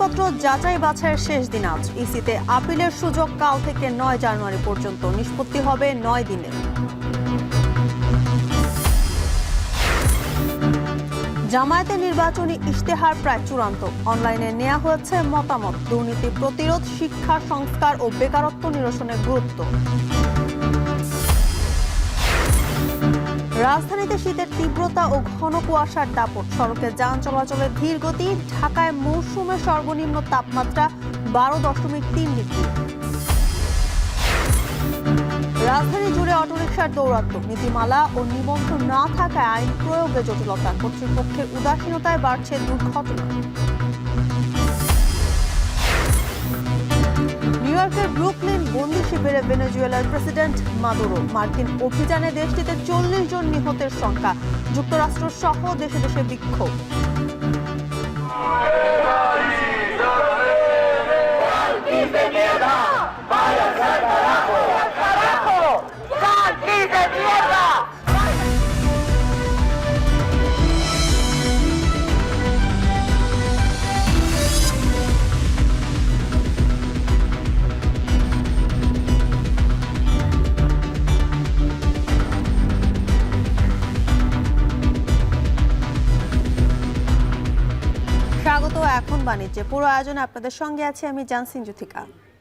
মনোনয়নপত্র যাচাই বাছাইয়ের শেষ দিন আজ। ইসিতে আপিলের সুযোগ কাল থেকে ৯ জানুয়ারি পর্যন্ত, নিষ্পত্তি হবে ৯ দিনে। জামায়াতের নির্বাচনী ইশতেহার প্রায় চূড়ান্ত, অনলাইনে নেওয়া হয়েছে মতামত। দুর্নীতি প্রতিরোধ, শিক্ষা সংস্কার ও বেকারত্ব নিরসনের গুরুত্ব। রাজধানীতে শীতের তীব্রতা ও ঘন কুয়াশার দাপট, সড়কে যান চলাচলে ধীর গতি। ঢাকায় মৌসুমে সর্বনিম্ন তাপমাত্রা 12.3 ডিগ্রি। রাজধানী জুড়ে অটোরিকশার দৌরাত্ম্য, নীতিমালা ও নিবন্ধন না থাকায় আইন প্রয়োগে জটিলতা। কর্তৃপক্ষের উদাসীনতায় বাড়ছে দুর্ঘটনা। নিউ ইয়র্কের ব্রুকলিন বন্দি শিবিরে ভেনেজুয়েলার প্রেসিডেন্ট মাদুরো। মার্কিন অভিযানে দেশটিতে 40 জন নিহতের সংখ্যা। যুক্তরাষ্ট্র সহ দেশে দেশে বিক্ষোভ। স্বাগত এখন বাণিজ্যে। পুরো আয়োজনে আপনাদের সঙ্গে আছি আমি জানসিন জুথিকা।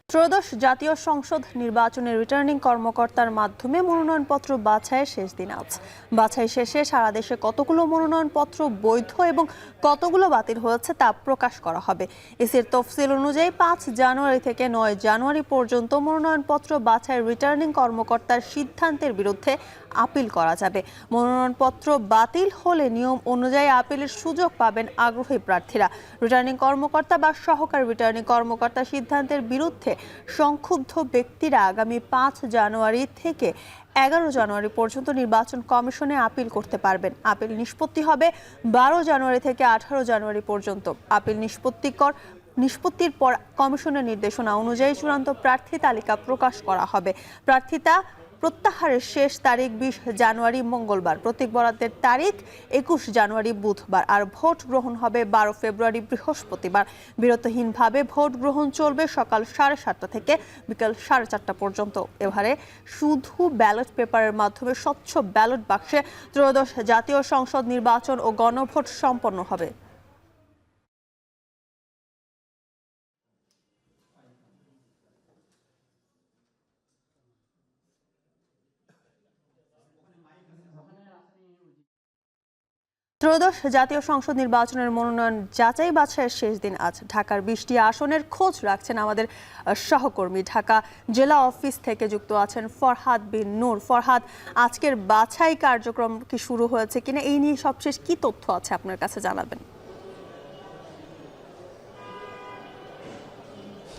ত্রয়োদশ জাতীয় সংসদ নির্বাচনের রিটার্নিং কর্মকর্তার মাধ্যমে মনোনয়নপত্র বাছাইয়ের শেষ দিন আজ। বাছাই শেষে সারা দেশে কতগুলো মনোনয়নপত্র বৈধ এবং কতগুলো বাতিল হয়েছে তা প্রকাশ করা হবে। ইসির তফসিল অনুযায়ী 5 জানুয়ারি থেকে 9 জানুয়ারি পর্যন্ত মনোনয়নপত্র বাছাইয়ের রিটার্নিং কর্মকর্তার সিদ্ধান্তের বিরুদ্ধে আপিল করা যাবে। মনোনয়নপত্র বাতিল হলে নিয়ম অনুযায়ী আপিলের সুযোগ পাবেন আগ্রহী প্রার্থীরা। রিটার্নিং কর্মকর্তা বা সহকারী রিটার্নিং কর্মকর্তার সিদ্ধান্তের বিরুদ্ধে সংক্ষুব্ধ ব্যক্তিরা আগামী 5 জানুয়ারি থেকে 11 জানুয়ারি পর্যন্ত নির্বাচন কমিশনে আপিল করতে পারবেন। আপিল নিষ্পত্তি হবে 12 জানুয়ারি থেকে 18 জানুয়ারি পর্যন্ত। আপিল নিষ্পত্তির পর কমিশনের নির্দেশনা অনুযায়ী চূড়ান্ত প্রার্থী তালিকা প্রকাশ করা হবে। প্রার্থিতা প্রত্যাহারের শেষ তারিখ 20 জানুয়ারি মঙ্গলবার, প্রতীক বরাদ্দের তারিখ 21 জানুয়ারি বুধবার, আর ভোট গ্রহণ হবে 12 ফেব্রুয়ারি বৃহস্পতিবার। বিরতিহীনভাবে ভোট গ্রহণ চলবে সকাল 7:30 থেকে বিকাল 4:30 পর্যন্ত। এবারে শুধু ব্যালট পেপারের মাধ্যমে স্বচ্ছ ব্যালট বাক্সে ত্রয়োদশ জাতীয় সংসদ নির্বাচন ও গণভোট সম্পন্ন হবে। ত্রয়োদশ জাতীয় সংসদ নির্বাচনের মনোনয়ন যাচাই বাছাইয়ের শেষ দিন আজ। ঢাকার 20টি আসনের খোঁজ রাখছেন আমাদের সহকর্মী। ঢাকা জেলা অফিস থেকে যুক্ত আছেন ফরহাদ বিন নূর। ফরহাদ, আজকের বাছাই কার্যক্রম কি শুরু হয়েছে কিনা, এই নিয়ে সবশেষ কি তথ্য আছে আপনার কাছে জানাবেন?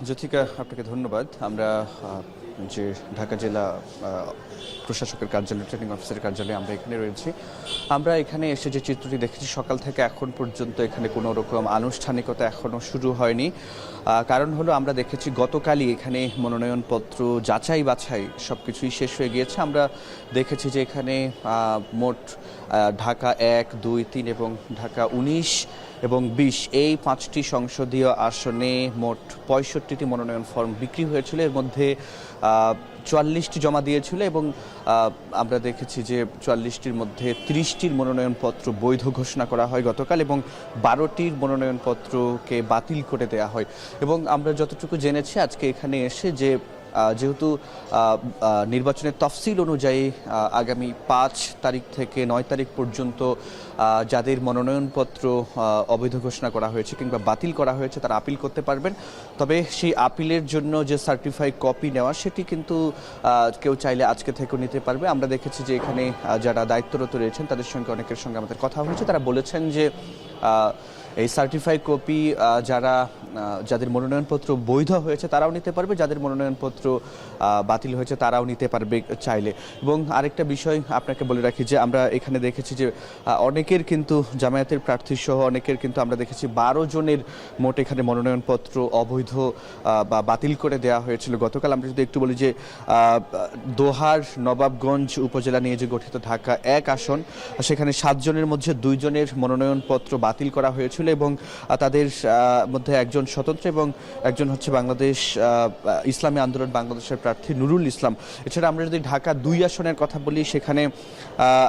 জ্যোতিকা, আপনাকে ধন্যবাদ। আমরা যে ঢাকা জেলা প্রশাসকের কার্যালয়, রিটার্নিং অফিসারের কার্যালয়ে আমরা এখানে রয়েছি। আমরা এখানে এসে যে চিত্রটি দেখেছি, সকাল থেকে এখন পর্যন্ত এখানে কোনো রকম আনুষ্ঠানিকতা এখনও শুরু হয়নি। কারণ হলো আমরা দেখেছি গতকালই এখানে মনোনয়নপত্র যাচাই বাছাই সব কিছুই শেষ হয়ে গিয়েছে। আমরা দেখেছি যে এখানে মোট ঢাকা 1, 2, 3 এবং ঢাকা 19 এবং 20 এই 5টি সংসদীয় আসনে মোট 65টি মনোনয়ন ফর্ম বিক্রি হয়েছিল। এর মধ্যে 44টি জমা দিয়েছিল এবং আমরা দেখেছি যে 44টির মধ্যে 30টির মনোনয়নপত্র বৈধ ঘোষণা করা হয় গতকাল এবং 12টির মনোনয়নপত্রকে বাতিল করে দেওয়া হয়। এবং আমরা যতটুকু জেনেছি আজকে এখানে এসে যে যেহেতু নির্বাচনের তফসিল অনুযায়ী আগামী 5 তারিখ থেকে 9 তারিখ পর্যন্ত যাদের মনোনয়নপত্র অবৈধ ঘোষণা করা হয়েছে কিংবা বাতিল করা হয়েছে তারা আপিল করতে পারবেন। তবে সেই আপিলের জন্য যে সার্টিফাইড কপি নেওয়া, সেটি কিন্তু কেউ চাইলে আজকে থেকেও নিতে পারবে। আমরা দেখেছি যে এখানে যারা দায়িত্বরত রয়েছেন তাদের সঙ্গে অনেকের সঙ্গে আমাদের কথা হয়েছে। তারা বলেছেন যে এই সার্টিফাইড কপি যাদের মনোনয়নপত্র বৈধ হয়েছে তারাও নিতে পারবে, যাদের মনোনয়নপত্র বাতিল হয়েছে তারাও নিতে পারবে চাইলে। এবং আরেকটা বিষয় আপনাকে বলে রাখি যে আমরা এখানে দেখেছি যে অনেকের কিন্তু জামায়াতের প্রার্থী সহ অনেকের কিন্তু আমরা দেখেছি 12 জনের মোট এখানে মনোনয়নপত্র অবৈধ বা বাতিল করে দেওয়া হয়েছিল গতকাল। আমরা যদি একটু বলি যে দোহার নবাবগঞ্জ উপজেলা নিয়ে যে গঠিত ঢাকা 1 আসন, সেখানে 7 জনের মধ্যে 2 জনের মনোনয়নপত্র বাতিল করা হয়েছিল এবং তাদের মধ্যে একজন স্বতন্ত্র এবং একজন হচ্ছে বাংলাদেশ ইসলামী আন্দোলন বাংলাদেশের প্রার্থী নুরুল ইসলাম। এছাড়া আমরা যদি ঢাকা 2 আসনের কথা বলি, সেখানে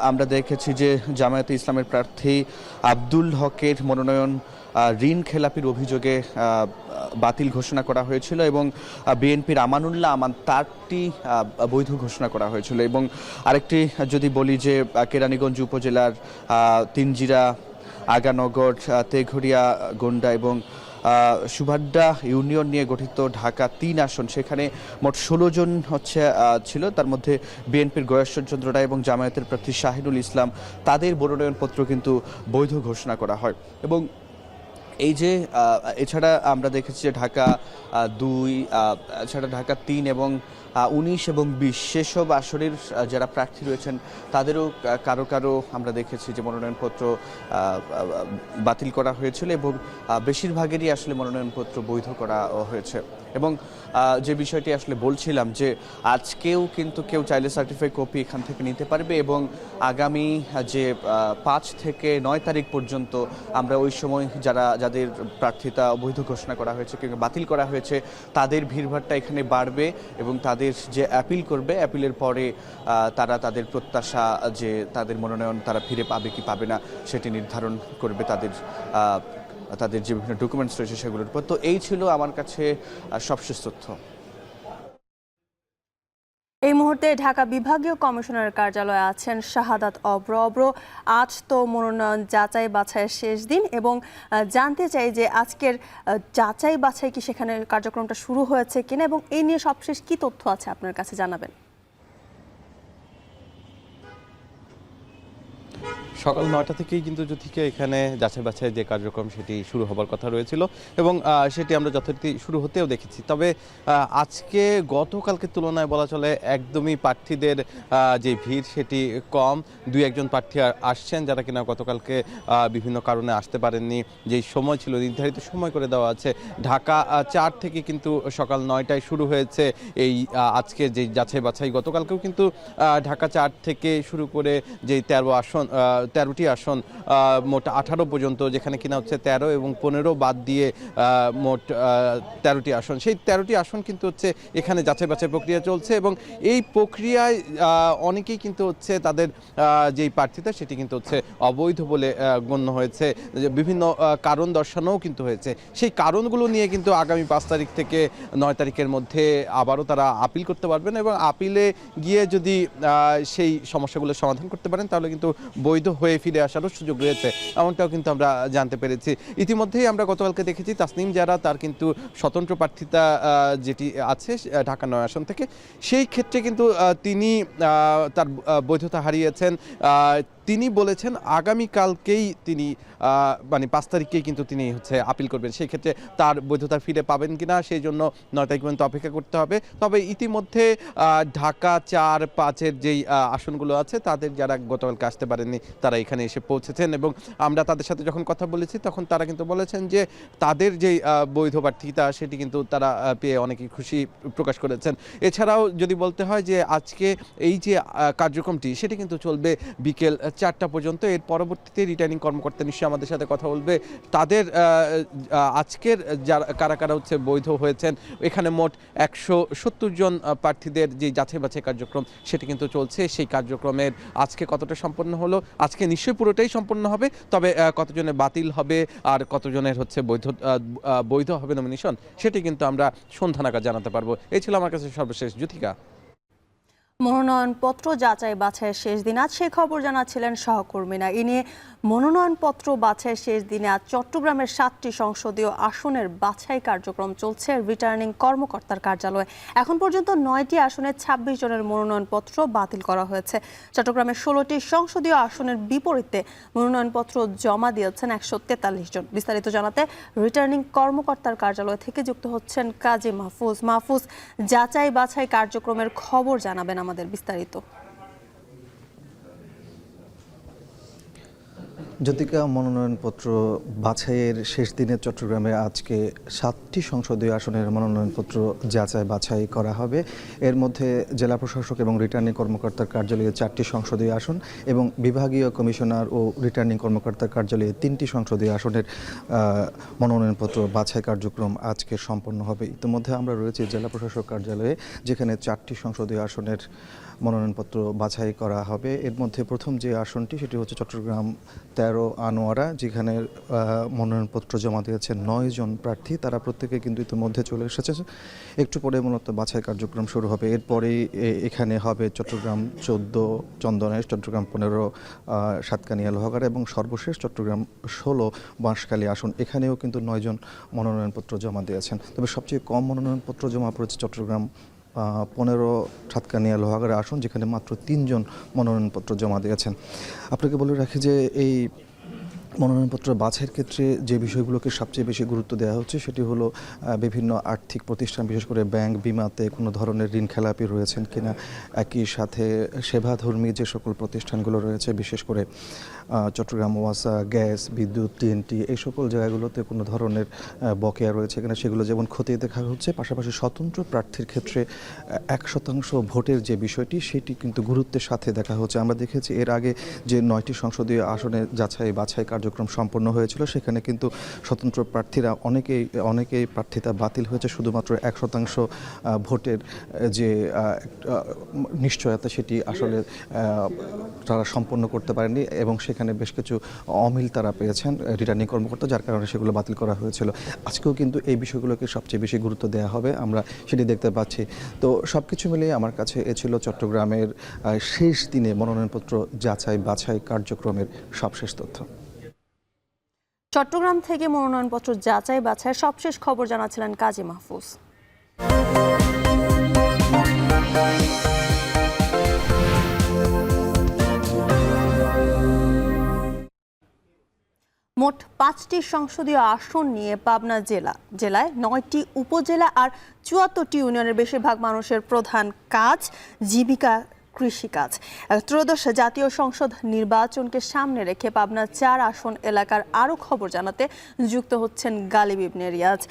আমরা দেখেছি যে জামায়াতে ইসলামের প্রার্থী আব্দুল হকের মনোনয়ন ঋণ খেলাপির অভিযোগে বাতিল ঘোষণা করা হয়েছিল এবং বিএনপির আমানুল্লাহ আমান তারটি বৈধ ঘোষণা করা হয়েছিল। এবং আরেকটি যদি বলি যে কেরানীগঞ্জ উপজেলার তিনজিরা, আগানগর, তেঘরিয়া, গোন্ডা এবং সুভাড্ডা ইউনিয়ন নিয়ে গঠিত ঢাকা 3 আসন, সেখানে মোট 16 জন ছিল। তার মধ্যে বিএনপির গয়েশ্বরচন্দ্র রায় এবং জামায়াতের প্রার্থী শাহিনুল ইসলাম, তাদের মনোনয়নপত্র কিন্তু বৈধ ঘোষণা করা হয়। এবং এই যে এছাড়া আমরা দেখেছি যে ঢাকা 2, এছাড়া ঢাকা 3 এবং 19 এবং 20 সেসব আসনের যারা প্রার্থী রয়েছেন তাদেরও কারো কারো আমরা দেখেছি যে মনোনয়নপত্র বাতিল করা হয়েছিল এবং বেশিরভাগেরই আসলে মনোনয়নপত্র বৈধ করা হয়েছে। এবং যে বিষয়টি আসলে বলছিলাম যে আজকেও কিন্তু কেউ চাইলে সার্টিফাইড কপি এখান থেকে নিতে পারবে এবং আগামী যে 5 থেকে 9 তারিখ পর্যন্ত আমরা ওই সময় যাদের প্রার্থিতা অবৈধ ঘোষণা করা হয়েছে কিংবা বাতিল করা হয়েছে তাদের ভিড়ভাড়টা এখানে বাড়বে এবং তাদের যে অ্যাপিল করবে, অ্যাপিলের পরে তারা তাদের প্রত্যাশা যে তাদের মনোনয়ন তারা ফিরে পাবে কি পাবে না সেটি নির্ধারণ করবে তাদের যে বিভিন্ন ডকুমেন্টস রয়েছে সেগুলোর উপর। তো এই ছিল আমার কাছে সবশেষ তথ্য। এই মুহূর্তে ঢাকা বিভাগীয় কমিশনারের কার্যালয়ে আছেন শাহাদাত অব্র। আজ তো মনোনয়ন যাচাই বাছাইয়ের শেষ দিন এবং জানতে চাই যে আজকের যাচাই বাছাই কি সেখানে কার্যক্রমটা শুরু হয়েছে কিনা এবং এই নিয়ে সবশেষ কি তথ্য আছে আপনার কাছে জানাবেন। সকাল 9টা থেকেই কিন্তু জ্যোতিকা এখানে যাচাই বাছাই যে কার্যক্রম সেটি শুরু হবার কথা রয়েছিল এবং সেটি আমরা যথারীতি শুরু হতেও দেখেছি। তবে আজকে গতকালকে তুলনায় বলা চলে একদমই প্রার্থীদের যে ভিড় সেটি কম। 2-1 জন প্রার্থী আসছেন যারা কিনা গতকালকে বিভিন্ন কারণে আসতে পারেননি। যেই সময় ছিল নির্ধারিত সময় করে দেওয়া আছে, ঢাকা 4 থেকে কিন্তু সকাল 9টায় শুরু হয়েছে এই আজকের যে যাচাই বাছাই। গতকালকেও কিন্তু ঢাকা 4 থেকে শুরু করে যেই 13টি আসন মোট 18 পর্যন্ত, যেখানে কিনা হচ্ছে 13 এবং 15 বাদ দিয়ে মোট 13টি আসন, সেই 13টি আসন কিন্তু হচ্ছে এখানে যাচাই বাছাই প্রক্রিয়া চলছে এবং এই প্রক্রিয়ায় অনেকেই কিন্তু হচ্ছে তাদের যেই প্রার্থিতা সেটি কিন্তু হচ্ছে অবৈধ বলে গণ্য হয়েছে। বিভিন্ন কারণ দর্শানোও কিন্তু হয়েছে। সেই কারণগুলো নিয়ে কিন্তু আগামী 5 তারিখ থেকে 9 তারিখের মধ্যে আবারও তারা আপিল করতে পারবেন এবং আপিলে গিয়ে যদি সেই সমস্যাগুলো সমাধান করতে পারেন তাহলে কিন্তু বৈধ হয়ে ফিরে আসারও সুযোগ রয়েছে, এমনটাও কিন্তু আমরা জানতে পেরেছি। ইতিমধ্যেই আমরা গতকালকে দেখেছি তাসনিম যারা, তার কিন্তু স্বতন্ত্র প্রার্থিতা যেটি আছে ঢাকা 9 আসন থেকে, সেই ক্ষেত্রে কিন্তু তিনি তার বৈধতা হারিয়েছেন। তিনি বলেছেন আগামীকালকেই তিনি মানে 5 তারিখেই কিন্তু তিনি হচ্ছে আপিল করবেন। সেই ক্ষেত্রে তার বৈধতা ফিরে পাবেন কিনা সেই জন্য 9 তারিখ পর্যন্ত অপেক্ষা করতে হবে। তবে ইতিমধ্যে ঢাকা 4-5-এর যেই আসনগুলো আছে তাদের যারা গতকালকে আসতে পারেননি তারা এখানে এসে পৌঁছেছেন এবং আমরা তাদের সাথে যখন কথা বলেছি তখন তারা কিন্তু বলেছেন যে তাদের যেই বৈধ প্রার্থিতা সেটি কিন্তু তারা পেয়ে অনেকেই খুশি প্রকাশ করেছেন। এছাড়াও যদি বলতে হয় যে আজকে এই যে কার্যক্রমটি সেটি কিন্তু চলবে বিকেল 4টা পর্যন্ত। এর পরবর্তীতে রিটার্নিং কর্মকর্তা নিশ্চয়ই আমাদের সাথে কথা বলবে, তাদের আজকের যারা কারা কারা হচ্ছে বৈধ হয়েছেন। এখানে মোট 170 জন প্রার্থীদের যে যাচাই বাছাই কার্যক্রম সেটি কিন্তু চলছে। সেই কার্যক্রমের আজকে কতটা সম্পন্ন হলো, আজকে নিশ্চয়ই পুরোটাই সম্পন্ন হবে, তবে কতজনের বাতিল হবে আর কতজনের হচ্ছে বৈধ হবে নমিনেশন সেটি কিন্তু আমরা সন্ধ্যা নাগাদ জানাতে পারবো। এই ছিল আমার কাছে সর্বশেষ। জ্যোতিকা, মনোনয়নপত্র যাচাই বাছাইয়ের শেষ দিন আজ, সেই খবর জানাচ্ছিলেন সহকর্মীরা। এ নিয়ে মনোনয়নপত্র বাছাইয়ের শেষ দিনে আজ চট্টগ্রামের 7টি সংসদীয় আসনের বাছাই কার্যক্রম চলছে রিটার্নিং কর্মকর্তার কার্যালয়ে। এখন পর্যন্ত 9টি আসনে 26 জনের মনোনয়নপত্র বাতিল করা হয়েছে। চট্টগ্রামের 16টি সংসদীয় আসনের বিপরীতে মনোনয়নপত্র জমা দিয়েছেন 143 জন। বিস্তারিত জানাতে রিটার্নিং কর্মকর্তার কার্যালয় থেকে যুক্ত হচ্ছেন কাজী মাহফুজ। যাচাই বাছাই কার্যক্রমের খবর জানাবেন আমাদের বিস্তারিত। জ্যোতিকা, মনোনয়নপত্র বাছাইয়ের শেষ দিনে চট্টগ্রামে আজকে 7টি সংসদীয় আসনের মনোনয়নপত্র যাচাই বাছাই করা হবে। এর মধ্যে জেলা প্রশাসক এবং রিটার্নিং কর্মকর্তার কার্যালয়ে 4টি সংসদীয় আসন এবং বিভাগীয় কমিশনার ও রিটার্নিং কর্মকর্তার কার্যালয়ে 3টি সংসদীয় আসনের মনোনয়নপত্র বাছাই কার্যক্রম আজকে সম্পন্ন হবে। ইতিমধ্যে আমরা রয়েছি জেলা প্রশাসক কার্যালয়ে, যেখানে 4টি সংসদীয় আসনের মনোনয়নপত্র বাছাই করা হবে। এর মধ্যে প্রথম যে আসনটি সেটি হচ্ছে চট্টগ্রাম 13 আনোয়ারা, যেখানে মনোনয়নপত্র জমা দিয়েছে 9 জন প্রার্থী। তারা প্রত্যেকে কিন্তু ইতিমধ্যে চলে এসেছে। একটু পরে মূলত বাছাই কার্যক্রম শুরু হবে। এরপরেই এখানে হবে চট্টগ্রাম 14 চন্দনেশ, চট্টগ্রাম 15 সাতকানিয়া লোহাগাড়া এবং সর্বশেষ চট্টগ্রাম 16 বাঁশখালী আসন। এখানেও কিন্তু 9 জন মনোনয়নপত্র জমা দিয়েছেন। তবে সবচেয়ে কম মনোনয়নপত্র জমা পড়েছে চট্টগ্রাম 15 সাতকানিয়া লোহাগাড়া আসন, যেখানে মাত্র 3 জন মনোনয়নপত্র জমা দিয়েছেন। আপনাকে বলে রাখি যে এই মনোনয়নপত্র বাছাইয়ের ক্ষেত্রে যে বিষয়গুলোকে সবচেয়ে বেশি গুরুত্ব দেওয়া হচ্ছে সেটি হলো বিভিন্ন আর্থিক প্রতিষ্ঠান, বিশেষ করে ব্যাংক, বিমাতে কোনো ধরনের ঋণ খেলাপি রয়েছেন কিনা, একই সাথে সেবাধর্মী যে সকল প্রতিষ্ঠানগুলো রয়েছে, বিশেষ করে চট্টগ্রাম ওয়াসা, গ্যাস, বিদ্যুৎ, টিএনটি, এই সকল জায়গাগুলোতে কোনো ধরনের বকেয়া রয়েছে কিনা সেগুলো যেমন খতিয়ে দেখা হচ্ছে। পাশাপাশি স্বতন্ত্র প্রার্থীর ক্ষেত্রে 1% ভোটের যে বিষয়টি সেটি কিন্তু গুরুত্বের সাথে দেখা হচ্ছে। আমরা দেখেছি এর আগে যে 9টি সংসদীয় আসনে যাচাই বাছাই কার্যক্রম সম্পন্ন হয়েছিল, সেখানে কিন্তু স্বতন্ত্র প্রার্থীরা অনেকেই প্রার্থিতা বাতিল হয়েছে শুধুমাত্র 1% ভোটের যে নিশ্চয়তা সেটি আসলে তারা সম্পন্ন করতে পারেনি এবং সেখানে বেশ কিছু অমিল তারা পেয়েছেন রিটার্নিং কর্মকর্তা, যার কারণে সেগুলো বাতিল করা হয়েছিল। আজকেও কিন্তু এই বিষয়গুলোকে সবচেয়ে বেশি গুরুত্ব দেওয়া হবে, আমরা সেটি দেখতে পাচ্ছি। তো সব কিছু মিলিয়ে আমার কাছে এ ছিল চট্টগ্রামের শেষ দিনে মনোনয়নপত্র যাচাই বাছাই কার্যক্রমের সবশেষ তথ্য। চট্টগ্রাম থেকে মনোনয়নপত্র যাচাই বাছাইয়ের সবশেষ খবর জানাচ্ছিলেন কাজী মাহফুজ। মোট 5টি সংসদীয় আসন নিয়ে পাবনা জেলায় 9টি উপজেলা আর 74টি ইউনিয়নের বেশিরভাগ মানুষের প্রধান কাজ জীবিকা কৃষিকাজ। ত্রয়োদশ জাতীয় সংসদ নির্বাচনকে সামনে রেখে পাবনা 4 আসন এলাকার আরও খবর জানাতে যুক্ত হচ্ছেন গালিব ইবনে রিয়াজ।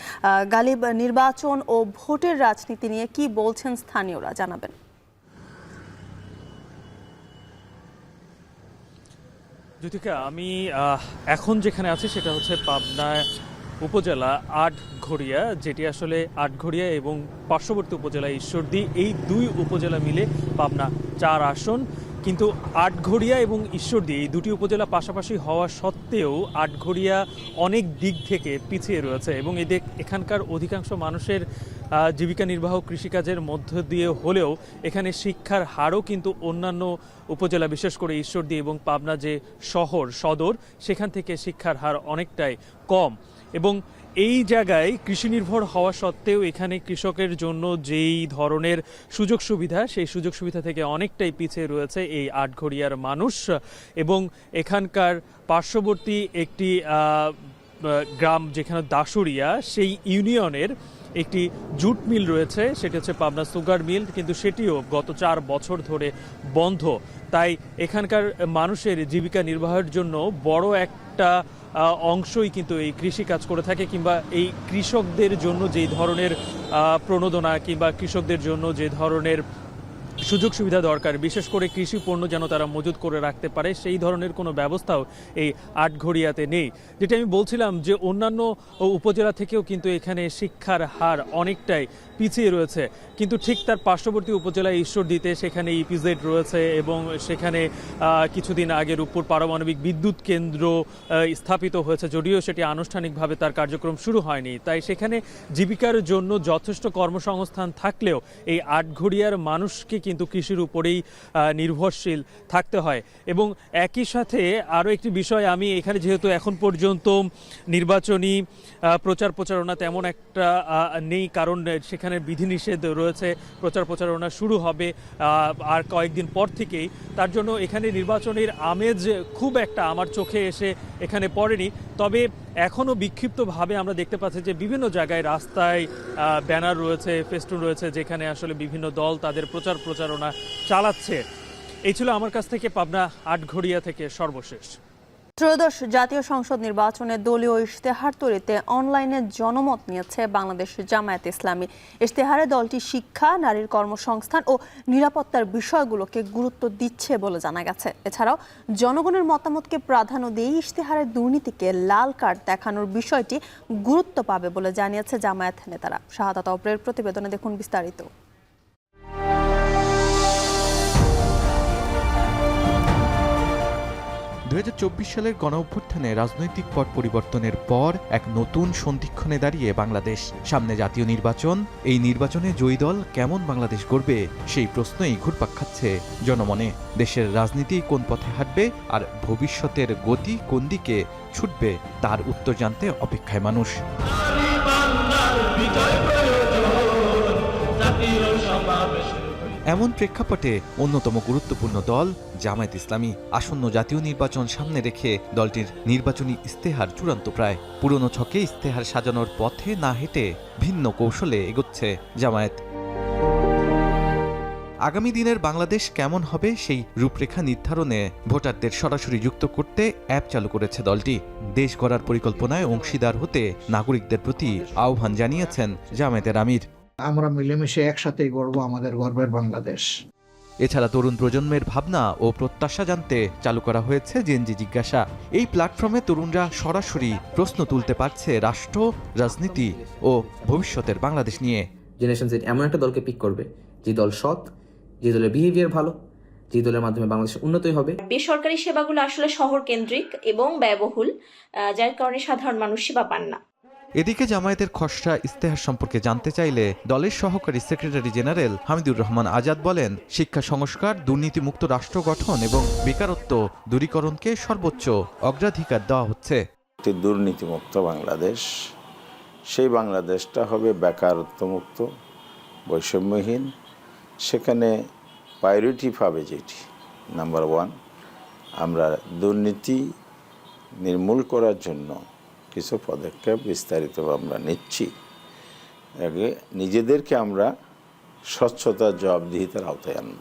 গালিব, নির্বাচন ও ভোটের রাজনীতি নিয়ে কি বলছেন স্থানীয়রা, জানাবেন। জ্যোতিকা, আমি এখন যেখানে আছি সেটা হচ্ছে পাবনা উপজেলা আটঘরিয়া, যেটি আসলে আটঘরিয়া এবং পার্শ্ববর্তী উপজেলা ঈশ্বরদী, এই 2 উপজেলা মিলে পাবনা 4 আসন। কিন্তু আটঘরিয়া এবং ঈশ্বরদী এই 2টি উপজেলা পাশাপাশি হওয়া সত্ত্বেও আটঘরিয়া অনেক দিক থেকে পিছিয়ে রয়েছে এবং এখানকার অধিকাংশ মানুষের জীবিকা নির্বাহ কৃষিকাজের মধ্য দিয়ে হলেও এখানে শিক্ষার হারও কিন্তু অন্যান্য উপজেলা, বিশেষ করে ঈশ্বরদী এবং পাবনা যে সদর, সেখান থেকে শিক্ষার হার অনেকটাই কম। এবং এই জায়গায় কৃষি নির্ভর হওয়া সত্ত্বেও এখানে কৃষকের জন্য যেই ধরনের সুযোগ সুবিধা, সেই সুযোগ সুবিধা থেকে অনেকটাই পিছিয়ে রয়েছে এই আটঘরিয়ার মানুষ। এবং এখানকার পার্শ্ববর্তী একটি গ্রাম যেখানে দাসুরিয়া, সেই ইউনিয়নের একটি জুট মিল রয়েছে, সেটি হচ্ছে পাবনা সুগার মিল, কিন্তু সেটিও গত 4 বছর ধরে বন্ধ। তাই এখানকার মানুষের জীবিকা নির্বাহের জন্য বড় একটা অংশই কিন্তু এই কৃষি কাজ করে থাকে, কিংবা এই কৃষকদের জন্য যেই ধরনের প্রণোদনা কিংবা কৃষকদের জন্য যে ধরনের সুযোগ সুবিধা দরকার, বিশেষ করে কৃষি পণ্য যেন তারা মজুত করে রাখতে পারে, সেই ধরনের কোনো ব্যবস্থাও এই আটঘরিয়াতে নেই। যেটা আমি বলছিলাম যে অন্যান্য উপজেলা থেকেও কিন্তু এখানে শিক্ষার হার অনেকটাই পিছিয়ে রয়েছে, কিন্তু ঠিক তার পার্শ্ববর্তী উপজেলা ঈশ্বরদীতে সেখানে ইপিজেড রয়েছে এবং সেখানে কিছুদিন আগে রূপপুর পারমাণবিক বিদ্যুৎ কেন্দ্র স্থাপিত হয়েছে, যদিও সেটি আনুষ্ঠানিকভাবে তার কার্যক্রম শুরু হয়নি। তাই সেখানে জীবিকার জন্য যথেষ্ট কর্মসংস্থান থাকলেও এই আটঘরিয়ার মানুষকে কিন্তু কৃষির উপরেই নির্ভরশীল থাকতে হয়। এবং একই সাথে আরও একটি বিষয়, আমি এখানে যেহেতু এখন পর্যন্ত নির্বাচনী প্রচারণা তেমন একটা নেই, কারণ সেখানে বিধিনিষেধ রয়েছে, প্রচারণা শুরু হবে আর কয়েকদিন পর থেকেই, তার জন্য এখানে নির্বাচনের আমেজ খুব একটা আমার চোখে এসে এখানে পড়েনি। তবে এখনও বিক্ষিপ্তভাবে আমরা দেখতে পাচ্ছি যে বিভিন্ন জায়গায় রাস্তায় ব্যানার রয়েছে, ফেস্টুন রয়েছে, যেখানে আসলে বিভিন্ন দল তাদের প্রচারণা চালাচ্ছে। এই ছিল আমার কাছ থেকে পাবনা আটঘরিয়া থেকে সর্বশেষ। ত্রয়োদশ জাতীয় সংসদ নির্বাচনে দলীয় ইশতেহার তৈরিতে অনলাইনে জনমত নিয়েছে বাংলাদেশ জামায়াত ইসলামী। ইশতেহারে দলটি শিক্ষা, নারীর কর্মসংস্থান ও নিরাপত্তার বিষয়গুলোকে গুরুত্ব দিচ্ছে বলে জানা গেছে। এছাড়াও জনগণের মতামতকে প্রাধান্য দিয়ে ইশতেহারের দুর্নীতিকে লাল কার্ড দেখানোর বিষয়টি গুরুত্ব পাবে বলে জানিয়েছে জামায়াত নেতারা। শাহাদাত অপরের প্রতিবেদনে দেখুন বিস্তারিত। 2024 সালের গণঅভ্যুত্থানে রাজনৈতিক পট পরিবর্তনের পর এক নতুন সন্ধিক্ষণে দাঁড়িয়ে বাংলাদেশ। সামনে জাতীয় নির্বাচন, এই নির্বাচনে জয়ী দল কেমন বাংলাদেশ গড়বে সেই প্রশ্নই ঘুরপাক খাচ্ছে জনমনে। দেশের রাজনীতি কোন পথে হাঁটবে আর ভবিষ্যতের গতি কোন দিকে ছুটবে তার উত্তর জানতে অপেক্ষায় মানুষ। এমন প্রেক্ষাপটে অন্যতম গুরুত্বপূর্ণ দল জামায়াত ইসলামী। আসন্ন জাতীয় নির্বাচন সামনে রেখে দলটির নির্বাচনী ইশতেহার চূড়ান্ত প্রায়। পুরনো ছকে ইশতেহার সাজানোর পথে না হেঁটে ভিন্ন কৌশলে এগোচ্ছে জামায়াত। আগামী দিনের বাংলাদেশ কেমন হবে সেই রূপরেখা নির্ধারণে ভোটারদের সরাসরি যুক্ত করতে অ্যাপ চালু করেছে দলটি। দেশ গড়ার পরিকল্পনায় অংশীদার হতে নাগরিকদের প্রতি আহ্বান জানিয়েছেন জামায়াতের আমির। আমরা মিলেমিশে একসাথেই গড়ব আমাদের গর্বের বাংলাদেশ। এছাড়া তরুণ প্রজন্মের ভাবনা ও প্রত্যাশা জানতে চালু করা হয়েছে জেনজি জিজ্ঞাসা। এই প্ল্যাটফর্মে তরুণরা সরাসরি প্রশ্ন তুলতে পারছে রাষ্ট্র, রাজনীতি ও ভবিষ্যতের বাংলাদেশ নিয়ে। জেনারেশন জেড এমন একটা দলকে পিক করবে যে দল সৎ, যে দলের বিহেভিয়ার ভালো, যে দলের মাধ্যমে বাংলাদেশের উন্নতি হবে। বেসরকারি সেবাগুলো আসলে শহর কেন্দ্রিক এবং ব্যয়বহুল, যার কারণে সাধারণ মানুষ সেবা পান না। এদিকে জামায়াতের খসড়া ইশতেহার সম্পর্কে জানতে চাইলে দলের সহকারী সেক্রেটারি জেনারেল হামিদুর রহমান আজাদ বলেন, শিক্ষা সংস্কার, দুর্নীতিমুক্ত রাষ্ট্র গঠন এবং বেকারত্ব দূরীকরণকে সর্বোচ্চ অগ্রাধিকার দেওয়া হচ্ছে। একটি দুর্নীতিমুক্ত বাংলাদেশ, সেই বাংলাদেশটা হবে বেকারত্বমুক্ত, বৈষম্যহীন। সেখানে প্রায়োরিটি পাবে যেটি নাম্বার 1, আমরা দুর্নীতি নির্মূল করার জন্য কিছু পদক্ষেপ বিস্তারিতভাবে আমরা নিচ্ছি। আগে নিজেদেরকে আমরা স্বচ্ছতার জবাবদিহিতার আওতায় আনব।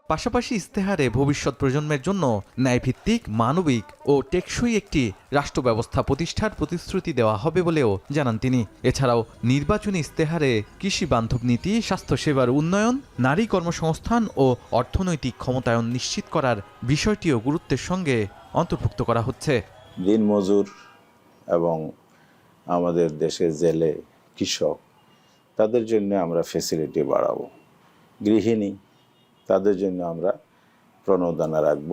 পাশাপাশি ইশতেহারে ভবিষ্যৎ প্রজন্মের জন্য ন্যায়ভিত্তিক, মানবিক ও টেকসই একটি রাষ্ট্র ব্যবস্থা প্রতিষ্ঠার প্রতিশ্রুতি দেওয়া হবে বলেও জানান তিনি। এছাড়াও নির্বাচনী ইশতেহারে কৃষি বান্ধব নীতি, স্বাস্থ্যসেবার উন্নয়ন, নারী কর্মসংস্থান ও অর্থনৈতিক ক্ষমতায়ন নিশ্চিত করার বিষয়টিও গুরুত্বের সঙ্গে অন্তর্ভুক্ত করা হচ্ছে। দিনমজুর এবং আমাদের দেশের জেলে, কৃষক, তাদের জন্য আমরা ফ্যাসিলিটি বাড়াবো। গৃহিণী, তাদের জন্য আমরা প্রণোদনা রাখব।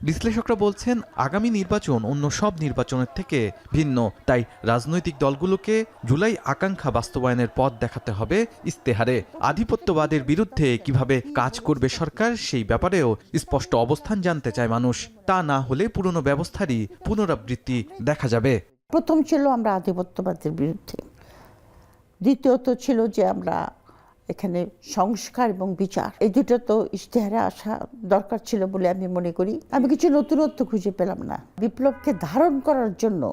বিশ্লেষকরা বলছেন, আগামী নির্বাচন অন্য সব নির্বাচনের থেকে ভিন্ন। তাই রাজনৈতিক দলগুলোকে জুলাই আকাঙ্ক্ষা বাস্তবায়নের পথ দেখাতে হবে ইশতেহারে। আধিপত্যবাদের বিরুদ্ধে কিভাবে কাজ করবে সরকার সেই ব্যাপারেও স্পষ্ট অবস্থান জানতে চায় মানুষ। তা না হলে পুরনো ব্যবস্থারই পুনরাবৃত্তি দেখা যাবে। প্রথম ছিল আমরা আধিপত্যবাদের বিরুদ্ধে, দ্বিতীয়ত ছিল যে আমরা এখানে সংস্কার এবং বিচার, এই দুটো তো ইশতেহারে আসা দরকার ছিল বলে আমি মনে করি। আমি কিছু নতুনত্ব খুঁজে পেলাম না। বিপ্লবকে ধারণ করার জন্য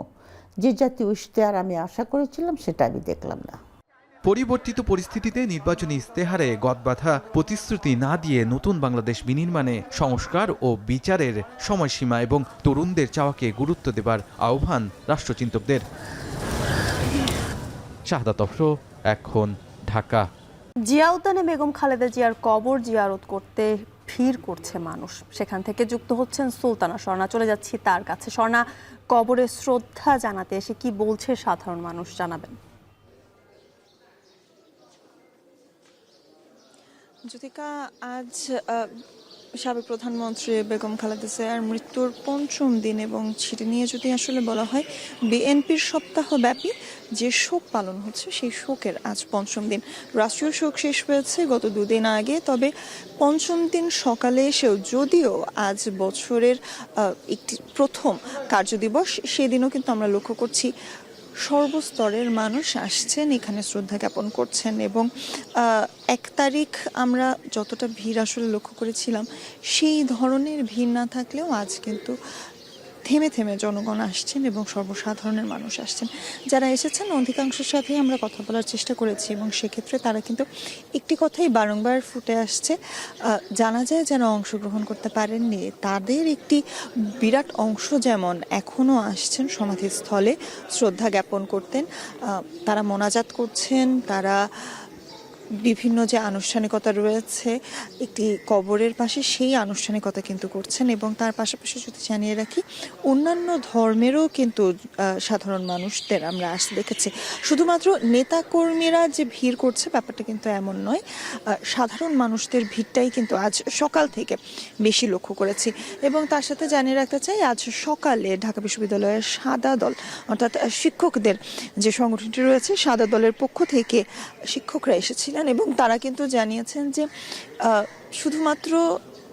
যে জাতীয় ইশতেহার আমি আশা করেছিলাম সেটা আমি দেখলাম না। পরিবর্তিত পরিস্থিতিতে নির্বাচনী ইশতেহারে গদবাঁধা প্রতিশ্রুতি না দিয়ে নতুন বাংলাদেশ বিনির্মাণে সংস্কার ও বিচারের সময়সীমা এবং তরুণদের চাওয়াকে গুরুত্ব দেবার আহ্বান রাষ্ট্রচিন্তকদের। শাহাদাত অফরো, এখন, ঢাকা। জিয়া উদ্যানে বেগম খালেদা জিয়ার কবর জিয়ারত করতে ভিড় করছে মানুষ। সেখান থেকে যুক্ত হচ্ছেন সুলতানা স্বর্ণা। চলে যাচ্ছি তার কাছে। স্বর্ণা, কবরে শ্রদ্ধা জানাতে এসে কি বলছে সাধারণ মানুষ, জানাবেন। জ্যোতিকা, আজ সাবেক প্রধানমন্ত্রী বেগম খালেদা জিয়ার মৃত্যুর ৫ম দিন এবং সেটি নিয়ে যদি আসলে বলা হয়, বিএনপির সপ্তাহব্যাপী যে শোক পালন হচ্ছে সেই শোকের আজ ৫ম দিন। রাষ্ট্রীয় শোক শেষ হয়েছে গত 2 দিন আগে, তবে ৫ম দিন সকালে এসেও যদিও আজ বছরের একটি প্রথম কার্যদিবস, সেদিনও কিন্তু আমরা লক্ষ্য করছি সর্বস্তরের মানুষ আসছেন, এখানে শ্রদ্ধা জ্ঞাপন করছেন। এবং 1 তারিখ আমরা যতটা ভিড় আসলে লক্ষ্য করেছিলাম সেই ধরনের ভিড় না থাকলেও আজ কিন্তু থেমে থেমে জনগণ আসছেন এবং সর্বসাধারণের মানুষ আসছেন। যারা এসেছেন অধিকাংশের সাথেই আমরা কথা বলার চেষ্টা করেছি এবং সেক্ষেত্রে তারা কিন্তু একটি কথাই বারংবার ফুটে আসছে, জানা যায় যারা অংশগ্রহণ করতে পারেননি তাদের একটি বিরাট অংশ যেমন এখনও আসছেন সমাধিস্থলে শ্রদ্ধা জ্ঞাপন করতেন, তারা মোনাজাত করছেন, তারা বিভিন্ন যে আনুষ্ঠানিকতা রয়েছে একটি কবরের পাশে সেই আনুষ্ঠানিকতা কিন্তু করছেন এবং তার পাশাপাশি যদি জানিয়ে রাখি অন্যান্য ধর্মেরও কিন্তু সাধারণ মানুষদের আমরা আসতে দেখেছি। শুধুমাত্র নেতাকর্মীরা যে ভিড় করছে ব্যাপারটা কিন্তু এমন নয়, সাধারণ মানুষদের ভিড়টাই কিন্তু আজ সকাল থেকে বেশি লক্ষ্য করেছি। এবং তার সাথে জানিয়ে রাখতে চাই আজ সকালে ঢাকা বিশ্ববিদ্যালয়ের সাদা দল অর্থাৎ শিক্ষকদের যে সংগঠনটি রয়েছে সাদা দলের পক্ষ থেকে শিক্ষকরা এসেছিলেন এবং তারা কিন্তু জানিয়েছেন যে শুধুমাত্র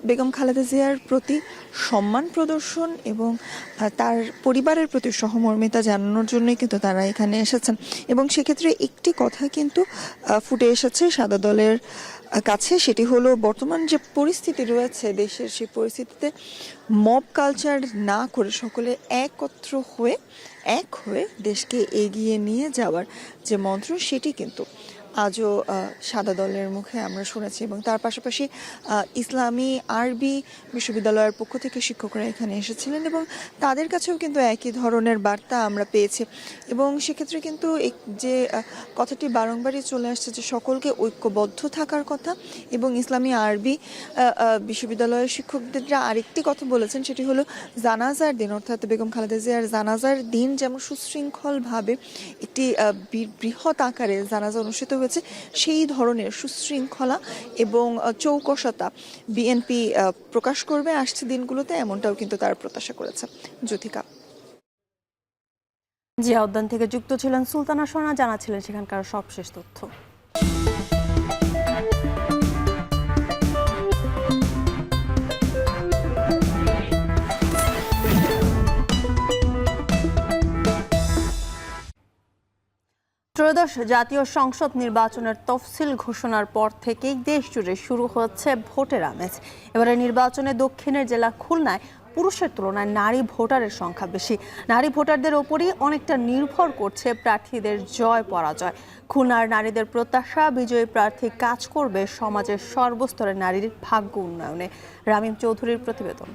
বেগম খালেদা জিয়ার প্রতি সম্মান প্রদর্শন এবং তার পরিবারের প্রতি সহমর্মিতা জানানোর জন্যই কিন্তু তারা এখানে এসেছেন। এবং সেক্ষেত্রে একটি কথা কিন্তু ফুটে এসেছে সাদা দলের কাছে, সেটি হলো বর্তমান যে পরিস্থিতি রয়েছে দেশের সেই পরিস্থিতিতে মব কালচার না করে সকলে একত্র হয়ে এক হয়ে দেশকে এগিয়ে নিয়ে যাওয়ার যে মন্ত্র সেটি কিন্তু আজও সাদা দলের মুখে আমরা শুনেছি। এবং তার পাশাপাশি ইসলামী আরবি বিশ্ববিদ্যালয়ের পক্ষ থেকে শিক্ষকরা এখানে এসেছিলেন এবং তাদের কাছেও কিন্তু একই ধরনের বার্তা আমরা পেয়েছি। এবং সেক্ষেত্রে কিন্তু যে কথাটি বারংবারই চলে আসছে যে সকলকে ঐক্যবদ্ধ থাকার কথা এবং ইসলামী আরবি বিশ্ববিদ্যালয়ের শিক্ষকদেররা আরেকটি কথা বলেছেন, সেটি হলো জানাজার দিন অর্থাৎ বেগম খালেদা জিয়ার জানাজার দিন যেমন সুশৃঙ্খলভাবে একটি বৃহৎ আকারে জানাজা অনুষ্ঠিত হয়েছে সেই ধরনের সুশৃঙ্খলা এবং চৌকসতা বিএনপি প্রকাশ করবে আসছে দিনগুলোতে, এমনটাও কিন্তু তারা প্রত্যাশা করেছে। জ্যোতিকা। জিয়া উদ্যান থেকে যুক্ত ছিলেন সুলতানা সোনা, জানাচ্ছিলেন সেখানকার সবশেষ তথ্য। ত্রয়োদশ জাতীয় সংসদ নির্বাচনের তফসিল ঘোষণার পর থেকেই দেশ জুড়ে শুরু হচ্ছে ভোটের আমেজ। এবারে নির্বাচনে দক্ষিণের জেলা খুলনায় পুরুষের তুলনায় নারী ভোটারের সংখ্যা বেশি। নারী ভোটারদের ওপরই অনেকটা নির্ভর করছে প্রার্থীদের জয় পরাজয়। খুলনার নারীদের প্রত্যাশা বিজয়ী প্রার্থী কাজ করবে সমাজের সর্বস্তরের নারীর ভাগ্য উন্নয়নে। রামিম চৌধুরীর প্রতিবেদন।